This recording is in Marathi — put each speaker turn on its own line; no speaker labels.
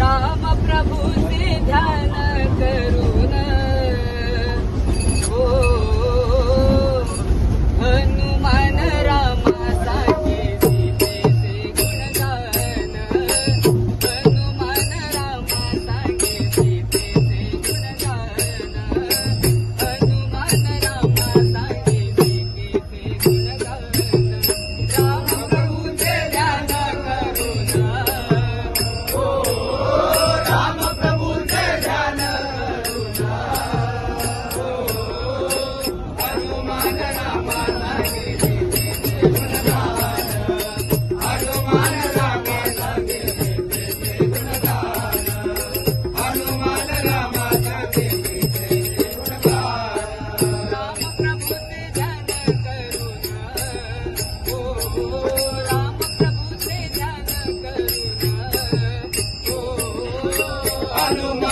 राम प्रभूचे ध्यान करून हो हनुमान रामासाठी सीतेचे गुणगान हनुमान रामासाठी सीतेचे गुणगान हनुमान रामासाठी सीतेचे गुणगान राम प्रभूचे ध्यान करून राम प्रभूचे ध्यान करून हनुमान रामासाठी सीतेचे गुणगान हनुमान रामासाठी सीतेचे गुणगान हनुमान रामासाठी सीतेचे गुणगान राम प्रभूचे ध्यान करून हो राम प्रभूचे ध्यान करून हो हनुमान